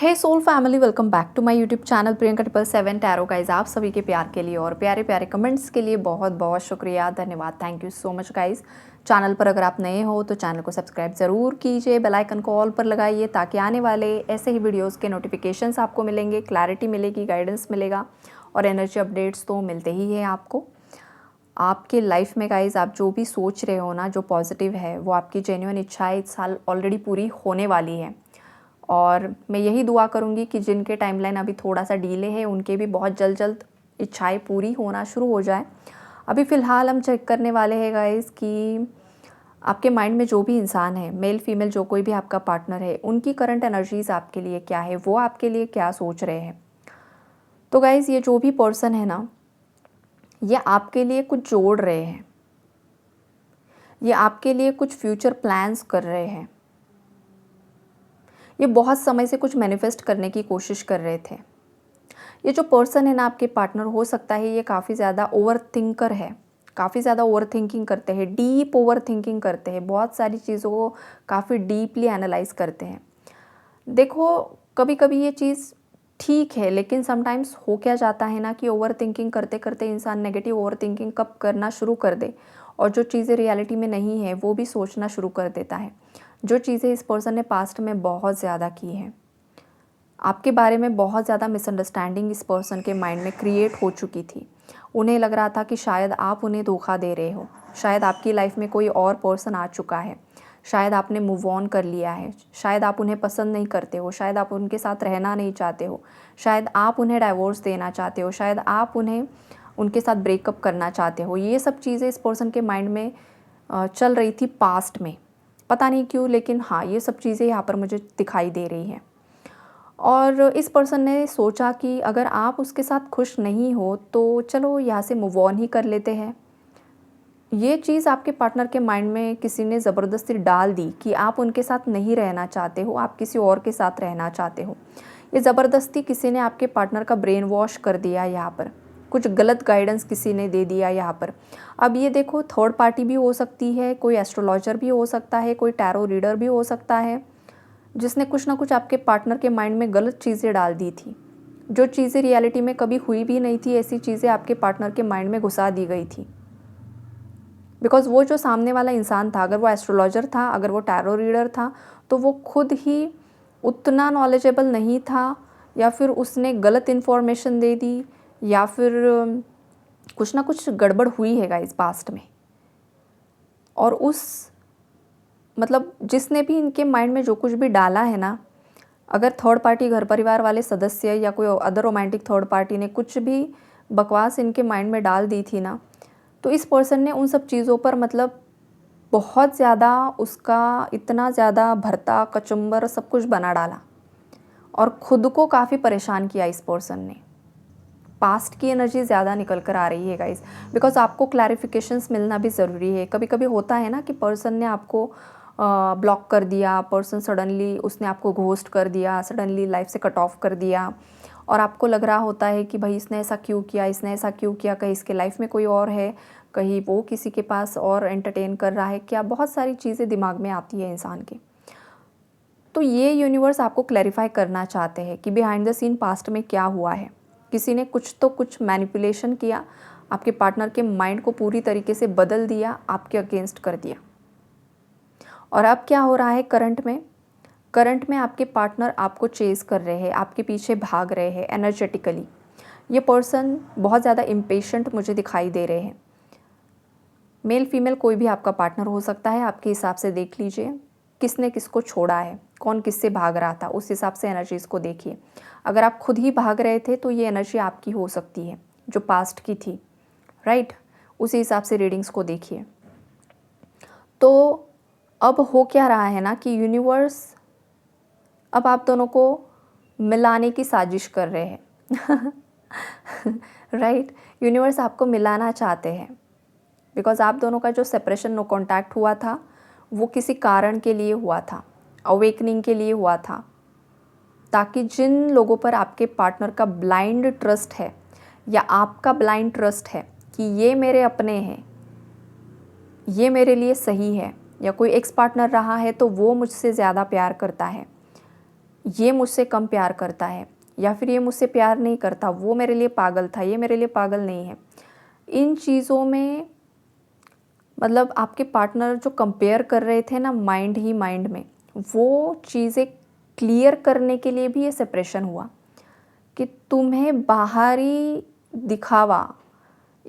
Hey soul family, welcome back to my YouTube channel Priyanka 777 tarot guys. आप सभी के प्यार के लिए और प्यारे प्यारे कमेंट्स के लिए बहुत बहुत शुक्रिया, धन्यवाद, thank you so much guys. Channel पर अगर आप नए हो तो चैनल को सब्सक्राइब ज़रूर कीजिए, बेल आइकन को ऑल पर लगाइए ताकि आने वाले ऐसे ही वीडियोज़ के नोटिफिकेशंस आपको मिलेंगे, क्लैरिटी मिलेगी, गाइडेंस मिलेगा और एनर्जी अपडेट्स तो मिलते ही है आपको। आपके लाइफ में गाइज आप जो भी सोच रहे हो ना, जो पॉजिटिव है, वो आपकी जेन्युइन इच्छाएं इस साल ऑलरेडी पूरी होने वाली है। और मैं यही दुआ करूँगी कि जिनके टाइमलाइन अभी थोड़ा सा डीले है उनके भी बहुत जल्द जल्द इच्छाएं पूरी होना शुरू हो जाए। अभी फ़िलहाल हम चेक करने वाले हैं गाइस कि आपके माइंड में जो भी इंसान है, मेल फीमेल जो कोई भी आपका पार्टनर है, उनकी करंट एनर्जीज आपके लिए क्या है, वो आपके लिए क्या सोच रहे हैं। तो गाइस ये जो भी पर्सन है ना, ये आपके लिए कुछ जोड़ रहे हैं, ये आपके लिए कुछ फ्यूचर प्लान्स कर रहे हैं, ये बहुत समय से कुछ मैनिफेस्ट करने की कोशिश कर रहे थे। ये जो पर्सन है ना, आपके पार्टनर, हो सकता है ये काफ़ी ज़्यादा ओवर थिंकर है, काफ़ी ज़्यादा ओवर थिंकिंग करते हैं, डीप ओवर थिंकिंग करते हैं, बहुत सारी चीज़ों को काफ़ी डीपली एनालाइज करते हैं। देखो, कभी कभी ये चीज़ ठीक है, लेकिन समटाइम्स हो क्या जाता है ना कि ओवर थिंकिंग करते करते इंसान नेगेटिव ओवर थिंकिंग कब करना शुरू कर दे और जो चीज़ें रियलिटी में नहीं है वो भी सोचना शुरू कर देता है। जो चीज़ें इस पर्सन ने पास्ट में बहुत ज़्यादा की हैं, आपके बारे में बहुत ज़्यादा मिसअंडरस्टैंडिंग इस पर्सन के माइंड में क्रिएट हो चुकी थी। उन्हें लग रहा था कि शायद आप उन्हें धोखा दे रहे हो, शायद आपकी लाइफ में कोई और पर्सन आ चुका है, शायद आपने मूव ऑन कर लिया है, शायद आप उन्हें पसंद नहीं करते हो, शायद आप उनके साथ रहना नहीं चाहते हो, शायद आप उन्हें डाइवोर्स देना चाहते हो, शायद आप उन्हें उनके साथ ब्रेकअप करना चाहते हो। ये सब चीज़ें इस पर्सन के माइंड में चल रही थी पास्ट में, पता नहीं क्यों, लेकिन हाँ, ये सब चीज़ें यहाँ पर मुझे दिखाई दे रही हैं। और इस पर्सन ने सोचा कि अगर आप उसके साथ खुश नहीं हो तो चलो यहाँ से मूव ऑन ही कर लेते हैं। ये चीज़ आपके पार्टनर के माइंड में किसी ने ज़बरदस्ती डाल दी कि आप उनके साथ नहीं रहना चाहते हो, आप किसी और के साथ रहना चाहते हो। ये ज़बरदस्ती किसी ने आपके पार्टनर का ब्रेन वॉश कर दिया, यहाँ पर कुछ गलत गाइडेंस किसी ने दे दिया यहाँ पर। अब ये देखो, थर्ड पार्टी भी हो सकती है, कोई एस्ट्रोलॉजर भी हो सकता है, कोई टैरो रीडर भी हो सकता है, जिसने कुछ ना कुछ आपके पार्टनर के माइंड में गलत चीज़ें डाल दी थी, जो चीज़ें रियलिटी में कभी हुई भी नहीं थी। ऐसी चीज़ें आपके पार्टनर के माइंड में घुसा दी गई थी। बिकॉज़ वो जो सामने वाला इंसान था, अगर वो एस्ट्रोलॉजर था, अगर वो टैरो रीडर था, तो वो खुद ही उतना नॉलेजेबल नहीं था, या फिर उसने गलत इन्फॉर्मेशन दे दी, या फिर कुछ ना कुछ गड़बड़ हुई है गाइस पास्ट में। और उस मतलब जिसने भी इनके माइंड में जो कुछ भी डाला है ना, अगर थर्ड पार्टी, घर परिवार वाले सदस्य या कोई अदर रोमांटिक थर्ड पार्टी ने कुछ भी बकवास इनके माइंड में डाल दी थी ना, तो इस पर्सन ने उन सब चीज़ों पर मतलब बहुत ज़्यादा उसका इतना ज़्यादा भरता कचुम्बर सब कुछ बना डाला और ख़ुद को काफ़ी परेशान किया इस पर्सन ने। पास्ट की एनर्जी ज़्यादा निकल कर आ रही है गाइस, बिकॉज आपको क्लैरिफिकेशंस मिलना भी ज़रूरी है। कभी कभी होता है ना कि पर्सन ने आपको ब्लॉक कर दिया, पर्सन सडनली उसने आपको घोस्ट कर दिया, सडनली लाइफ से कट ऑफ कर दिया, और आपको लग रहा होता है कि भाई इसने ऐसा क्यों किया, इसने ऐसा क्यों किया, कहीं इसके लाइफ में कोई और है, कहीं वो किसी के पास और एंटरटेन कर रहा है क्या, बहुत सारी चीज़ें दिमाग में आती है इंसान के। तो ये यूनिवर्स आपको क्लैरिफाई करना चाहते हैं कि बिहाइंड द सीन पास्ट में क्या हुआ है। किसी ने कुछ तो कुछ मैनिपुलेशन किया, आपके पार्टनर के माइंड को पूरी तरीके से बदल दिया, आपके अगेंस्ट कर दिया। और अब क्या हो रहा है करंट में आपके पार्टनर आपको चेज़ कर रहे हैं, आपके पीछे भाग रहे हैं एनर्जेटिकली। ये पर्सन बहुत ज़्यादा इम्पेशेंट मुझे दिखाई दे रहे हैं। मेल फीमेल कोई भी आपका पार्टनर हो सकता है, आपके हिसाब से देख लीजिए किसने किसको छोड़ा है, कौन किससे भाग रहा था, उस हिसाब से एनर्जीज़ को देखिए। अगर आप खुद ही भाग रहे थे तो ये एनर्जी आपकी हो सकती है जो पास्ट की थी, राइट। उसी हिसाब से रीडिंग्स को देखिए। तो अब हो क्या रहा है ना कि यूनिवर्स अब आप दोनों को मिलाने की साजिश कर रहे हैं राइट। यूनिवर्स आपको मिलाना चाहते हैं, बिकॉज आप दोनों का जो सेपरेशन, नो कॉन्टैक्ट हुआ था, वो किसी कारण के लिए हुआ था, अवेकनिंग के लिए हुआ था, ताकि जिन लोगों पर आपके पार्टनर का ब्लाइंड ट्रस्ट है या आपका ब्लाइंड ट्रस्ट है कि ये मेरे अपने हैं, ये मेरे लिए सही है, या कोई एक्स पार्टनर रहा है तो वो मुझसे ज़्यादा प्यार करता है, ये मुझसे कम प्यार करता है, या फिर ये मुझसे प्यार नहीं करता, वो मेरे लिए पागल था, ये मेरे लिए पागल नहीं है। इन चीज़ों में मतलब आपके पार्टनर जो कंपेयर कर रहे थे ना माइंड ही माइंड में, वो चीज़ें क्लियर करने के लिए भी ये सेपरेशन हुआ कि तुम्हें बाहरी दिखावा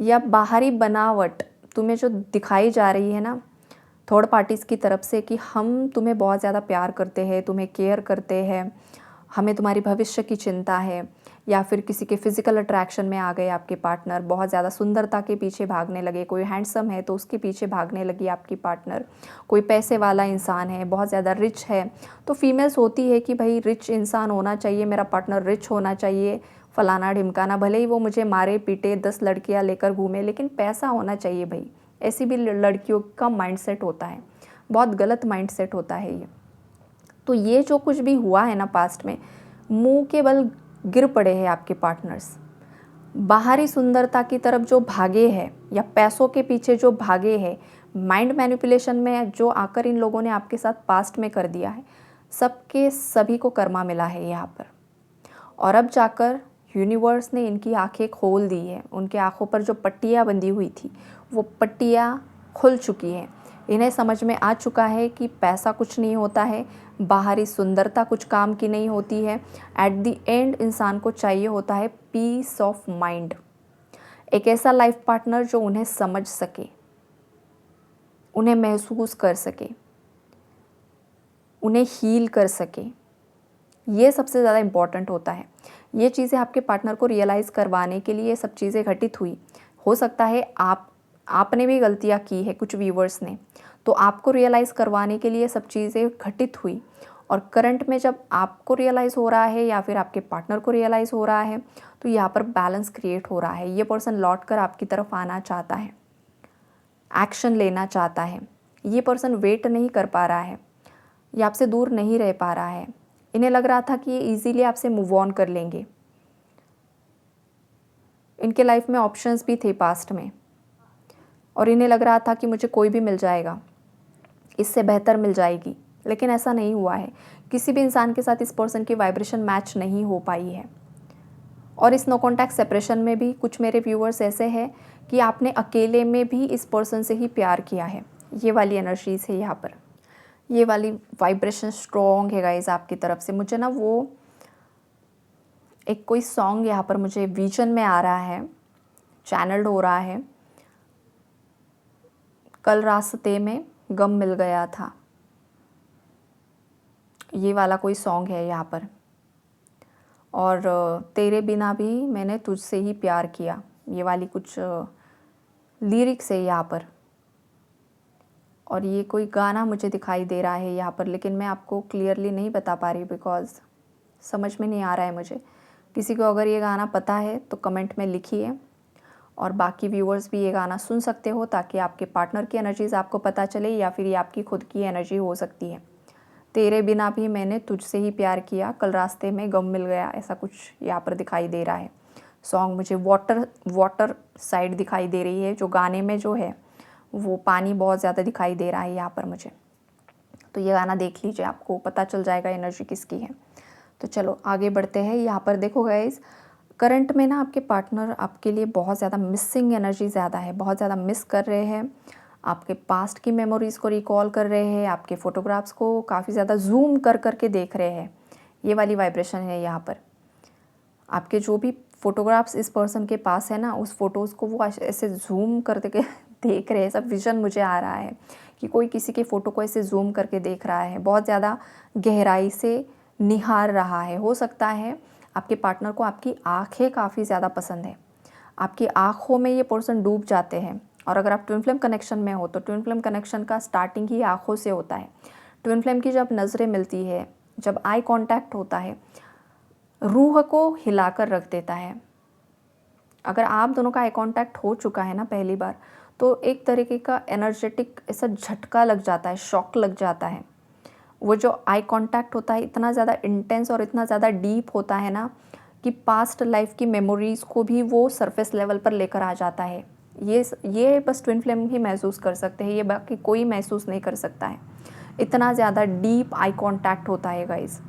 या बाहरी बनावट तुम्हें जो दिखाई जा रही है ना थर्ड पार्टीज़ की तरफ से कि हम तुम्हें बहुत ज़्यादा प्यार करते हैं, तुम्हें केयर करते हैं, हमें तुम्हारी भविष्य की चिंता है, या फिर किसी के फिजिकल अट्रैक्शन में आ गए आपके पार्टनर, बहुत ज़्यादा सुंदरता के पीछे भागने लगे, कोई हैंडसम है तो उसके पीछे भागने लगी आपकी पार्टनर, कोई पैसे वाला इंसान है, बहुत ज़्यादा रिच है, तो फीमेल्स होती है कि भाई रिच इंसान होना चाहिए, मेरा पार्टनर रिच होना चाहिए, फलाना ढिमकाना, भले ही वो मुझे मारे पीटे 10 लड़कियाँ लेकर घूमे, लेकिन पैसा होना चाहिए भाई। ऐसी भी लड़कियों का माइंडसेट होता है, बहुत गलत माइंडसेट होता है ये। तो ये जो कुछ भी हुआ है ना पास्ट में, मुंह के बल गिर पड़े हैं आपके पार्टनर्स, बाहरी सुंदरता की तरफ जो भागे हैं या पैसों के पीछे जो भागे हैं, माइंड मैनिपुलेशन में जो आकर इन लोगों ने आपके साथ पास्ट में कर दिया है, सबके सभी को कर्मा मिला है यहाँ पर। और अब जाकर यूनिवर्स ने इनकी आंखें खोल दी है, उनके आंखों पर जो पट्टियाँ बंधी हुई थी वो पट्टियाँ खुल चुकी हैं। इन्हें समझ में आ चुका है कि पैसा कुछ नहीं होता है, बाहरी सुंदरता कुछ काम की नहीं होती है। एट द एंड इंसान को चाहिए होता है पीस ऑफ माइंड, एक ऐसा लाइफ पार्टनर जो उन्हें समझ सके, उन्हें महसूस कर सके, उन्हें हील कर सके। ये सबसे ज़्यादा इम्पॉर्टेंट होता है। ये चीज़ें आपके पार्टनर को रियलाइज़ करवाने के लिए सब चीज़ें घटित हुई। हो सकता है आपने भी गलतियाँ की है, कुछ व्यूवर्स ने, तो आपको रियलाइज़ करवाने के लिए सब चीज़ें घटित हुई। और करंट में जब आपको रियलाइज़ हो रहा है या फिर आपके पार्टनर को रियलाइज़ हो रहा है, तो यहाँ पर बैलेंस क्रिएट हो रहा है। ये पर्सन लौट कर आपकी तरफ आना चाहता है, एक्शन लेना चाहता है। ये पर्सन वेट नहीं कर पा रहा है, ये आपसे दूर नहीं रह पा रहा है। इन्हें लग रहा था कि ये ईजीली आपसे मूव ऑन कर लेंगे। इनके लाइफ में ऑप्शंस भी थे पास्ट में, और इन्हें लग रहा था कि मुझे कोई भी मिल जाएगा, इससे बेहतर मिल जाएगी, लेकिन ऐसा नहीं हुआ है। किसी भी इंसान के साथ इस पर्सन की वाइब्रेशन मैच नहीं हो पाई है। और इस नो कॉन्टैक्ट सेपरेशन में भी कुछ मेरे व्यूअर्स ऐसे हैं कि आपने अकेले में भी इस पर्सन से ही प्यार किया है। ये वाली एनर्जीज है यहाँ पर, ये वाली वाइब्रेशन स्ट्रॉन्ग है गाइज आपकी तरफ से। मुझे ना वो एक कोई सॉन्ग यहाँ पर मुझे विजन में आ रहा है, चैनल्ड हो रहा है, कल रास्ते में गम मिल गया था, ये वाला कोई सॉन्ग है यहाँ पर। और तेरे बिना भी मैंने तुझसे ही प्यार किया, ये वाली कुछ लिरिक्स है यहाँ पर। और ये कोई गाना मुझे दिखाई दे रहा है यहाँ पर, लेकिन मैं आपको क्लियरली नहीं बता पा रही बिकॉज़ समझ में नहीं आ रहा है मुझे। किसी को अगर ये गाना पता है तो कमेंट में लिखिए, और बाकी व्यूअर्स भी ये गाना सुन सकते हो ताकि आपके पार्टनर की एनर्जीज़ आपको पता चले, या फिर ये आपकी खुद की एनर्जी हो सकती है। तेरे बिना भी मैंने तुझसे ही प्यार किया, कल रास्ते में गम मिल गया, ऐसा कुछ यहाँ पर दिखाई दे रहा है। सॉन्ग मुझे वाटर साइड दिखाई दे रही है, जो गाने में जो है वो पानी बहुत ज़्यादा दिखाई दे रहा है यहाँ पर मुझे। तो ये गाना देख लीजिए, आपको पता चल जाएगा एनर्जी किसकी है। तो चलो आगे बढ़ते हैं। यहाँ पर देखो गाइस, करंट में ना आपके पार्टनर आपके लिए बहुत ज़्यादा मिसिंग एनर्जी ज़्यादा है, बहुत ज़्यादा मिस कर रहे हैं, आपके पास्ट की मेमोरीज़ को रिकॉल कर रहे हैं, आपके फ़ोटोग्राफ्स को काफ़ी ज़्यादा जूम कर करके देख रहे हैं। ये वाली वाइब्रेशन है यहाँ पर। आपके जो भी फ़ोटोग्राफ्स इस पर्सन के पास है ना, उस फ़ोटोज़ को वो ऐसे जूम करके देख रहे हैं। सब विज़न मुझे आ रहा है कि कोई किसी के फ़ोटो को ऐसे जूम करके देख रहा है, बहुत ज़्यादा गहराई से निहार रहा है। हो सकता है आपके पार्टनर को आपकी आँखें काफ़ी ज़्यादा पसंद है, आपकी आँखों में ये पर्सन डूब जाते हैं। और अगर आप ट्विन फ्लेम कनेक्शन में हो तो ट्विन फ्लेम कनेक्शन का स्टार्टिंग ही आँखों से होता है। ट्विन फ्लेम की जब नज़रें मिलती है, जब आई कांटेक्ट होता है, रूह को हिलाकर रख देता है। अगर आप दोनों का आई कांटेक्ट हो चुका है ना पहली बार, तो एक तरीके का एनर्जेटिक ऐसा झटका लग जाता है, शॉक लग जाता है। वो जो आई कांटेक्ट होता है इतना ज़्यादा इंटेंस और इतना ज़्यादा डीप होता है ना कि पास्ट लाइफ की मेमोरीज़ को भी वो सरफेस लेवल पर लेकर आ जाता है। ये बस ट्विन फ्लेम ही महसूस कर सकते हैं, ये बाकी कोई महसूस नहीं कर सकता है। इतना ज़्यादा डीप आई कांटेक्ट होता है गाइस।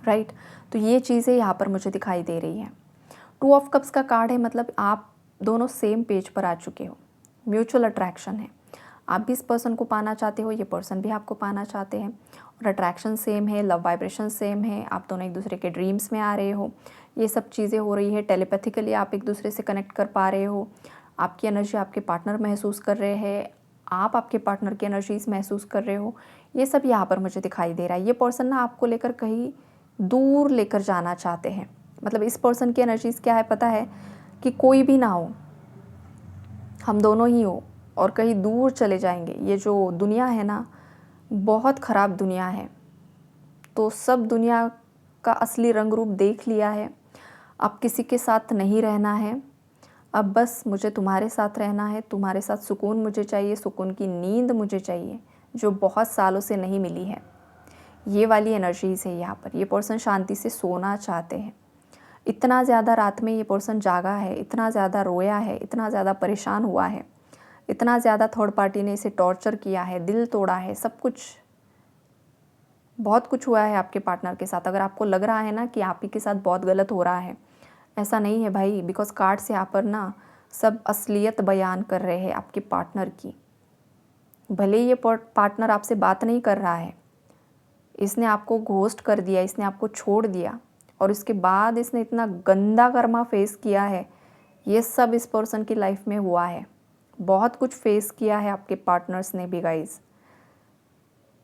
राइट। तो ये चीज़ें यहाँ पर मुझे दिखाई दे रही हैं। 2 ऑफ कप्स का कार्ड है, मतलब आप दोनों सेम पेज पर आ चुके हो, म्यूचुअल अट्रैक्शन है। आप भी इस पर्सन को पाना चाहते हो, ये पर्सन भी आपको पाना चाहते हैं, और अट्रैक्शन सेम है, लव वाइब्रेशन सेम है, आप दोनों एक दूसरे के ड्रीम्स में आ रहे हो, ये सब चीज़ें हो रही है। टेलीपैथिकली आप एक दूसरे से कनेक्ट कर पा रहे हो, आपकी एनर्जी आपके पार्टनर महसूस कर रहे हैं, आप आपके पार्टनर की एनर्जीज महसूस कर रहे हो। ये सब यहाँ पर मुझे दिखाई दे रहा है। ये पर्सन ना आपको लेकर कहीं दूर लेकर जाना चाहते हैं। मतलब इस पर्सन की एनर्जीज क्या है पता है, कि कोई भी ना हो, हम दोनों ही हो, और कहीं दूर चले जाएंगे। ये जो दुनिया है ना, बहुत ख़राब दुनिया है। तो सब दुनिया का असली रंग रूप देख लिया है, अब किसी के साथ नहीं रहना है, अब बस मुझे तुम्हारे साथ रहना है, तुम्हारे साथ सुकून मुझे चाहिए, सुकून की नींद मुझे चाहिए, जो बहुत सालों से नहीं मिली है। ये वाली एनर्जीज़ है यहाँ पर। ये पर्सन शांति से सोना चाहते हैं। इतना ज़्यादा रात में ये पर्सन जागा है, इतना ज़्यादा रोया है, इतना ज़्यादा परेशान हुआ है, इतना ज़्यादा थर्ड पार्टी ने इसे टॉर्चर किया है, दिल तोड़ा है, सब कुछ, बहुत कुछ हुआ है आपके पार्टनर के साथ। अगर आपको लग रहा है ना कि आप ही के साथ बहुत गलत हो रहा है, ऐसा नहीं है भाई, बिकॉज कार्ड से यहाँ पर ना सब असलियत बयान कर रहे हैं आपके पार्टनर की। भले ये पार्टनर आपसे बात नहीं कर रहा है, इसने आपको घोस्ट कर दिया, इसने आपको छोड़ दिया, और इसके बाद इसने इतना गंदा कर्मा फेस किया है। ये सब इस पर्सन की लाइफ में हुआ है, बहुत कुछ फेस किया है आपके पार्टनर्स ने भी गाइज।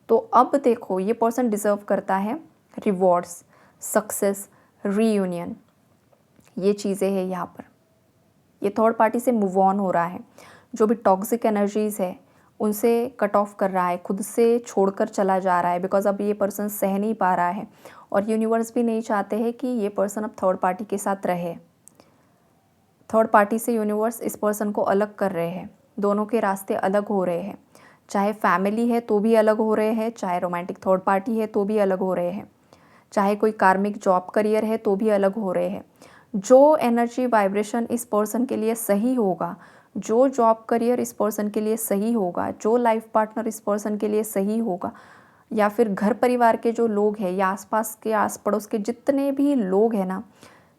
तो अब देखो, ये पर्सन डिज़र्व करता है रिवॉर्ड्स, सक्सेस, रीयूनियन, ये चीज़ें हैं यहाँ पर। ये थर्ड पार्टी से मूव ऑन हो रहा है, जो भी टॉक्सिक एनर्जीज़ है उनसे कट ऑफ कर रहा है, खुद से छोड़कर चला जा रहा है, बिकॉज अब ये पर्सन सह नहीं पा रहा है, और यूनिवर्स भी नहीं चाहते हैं कि ये पर्सन अब थर्ड पार्टी के साथ रहे। थर्ड पार्टी से यूनिवर्स इस पर्सन को अलग कर रहे हैं, दोनों के रास्ते अलग हो रहे हैं, चाहे फैमिली है तो भी अलग हो रहे हैं, चाहे रोमांटिक थर्ड पार्टी है तो भी अलग हो रहे हैं, चाहे कोई कार्मिक जॉब करियर है तो भी अलग हो रहे हैं। जो एनर्जी वाइब्रेशन इस पर्सन के लिए सही होगा, जो जॉब करियर इस पर्सन के लिए सही होगा, जो लाइफ पार्टनर इस पर्सन के लिए सही होगा, या फिर घर परिवार के जो लोग हैं, या आसपास के आस पड़ोस के जितने भी लोग हैं ना,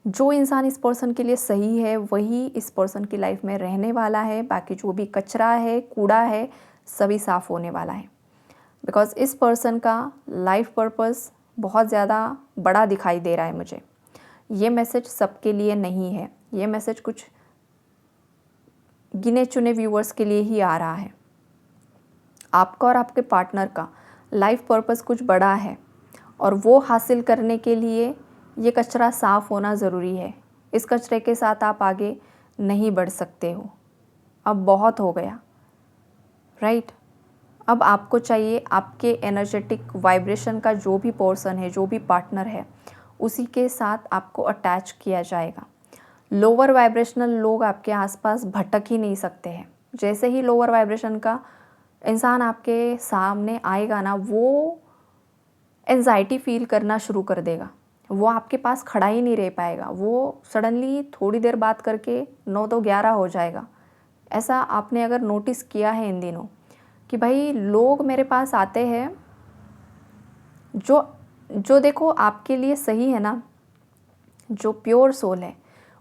जो इंसान इस पर्सन के लिए सही है वही इस पर्सन की लाइफ में रहने वाला है। बाकी जो भी कचरा है, कूड़ा है, सभी साफ़ होने वाला है, बिकॉज इस पर्सन का लाइफ पर्पस बहुत ज़्यादा बड़ा दिखाई दे रहा है मुझे। ये मैसेज सबके लिए नहीं है, ये मैसेज कुछ गिने चुने व्यूअर्स के लिए ही आ रहा है। आपका और आपके पार्टनर का लाइफ पर्पस कुछ बड़ा है, और वो हासिल करने के लिए ये कचरा साफ़ होना ज़रूरी है। इस कचरे के साथ आप आगे नहीं बढ़ सकते हो, अब बहुत हो गया, राइट। अब आपको चाहिए आपके एनर्जेटिक वाइब्रेशन का जो भी पर्सन है, जो भी पार्टनर है, उसी के साथ आपको अटैच किया जाएगा। लोअर वाइब्रेशनल लोग आपके आसपास भटक ही नहीं सकते हैं। जैसे ही लोअर वाइब्रेशन का इंसान आपके सामने आएगा ना, वो एंजाइटी फील करना शुरू कर देगा, वो आपके पास खड़ा ही नहीं रह पाएगा, वो सडनली थोड़ी देर बात करके 9 तो 11 हो जाएगा। ऐसा आपने अगर नोटिस किया है इन दिनों, कि भाई लोग मेरे पास आते हैं जो देखो आपके लिए सही है ना, जो प्योर सोल है,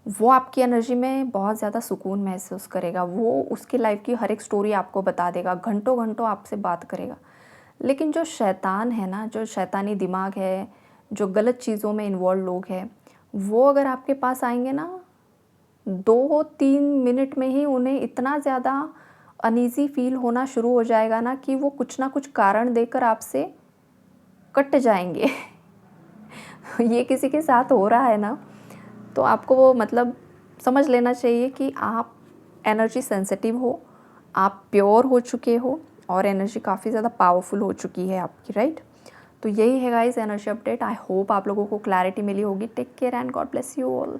वो आपकी एनर्जी में बहुत ज़्यादा सुकून महसूस करेगा, वो उसकी लाइफ की हर एक स्टोरी आपको बता देगा, घंटों घंटों आपसे बात करेगा। लेकिन जो शैतान है ना, जो शैतानी दिमाग है, जो गलत चीज़ों में इन्वॉल्व लोग हैं, वो अगर आपके पास आएंगे ना, 2-3 मिनट में ही उन्हें इतना ज़्यादा अनईज़ी फील होना शुरू हो जाएगा ना, कि वो कुछ ना कुछ कारण देकर आपसे कट जाएंगे। ये किसी के साथ हो रहा है ना, तो आपको वो मतलब समझ लेना चाहिए कि आप एनर्जी सेंसिटिव हो, आप प्योर हो चुके हो, और एनर्जी काफ़ी ज़्यादा पावरफुल हो चुकी है आपकी, राइट। तो यही है guys energy update. I hope आप लोगों को क्लैरिटी मिली होगी। Take care and God bless you all.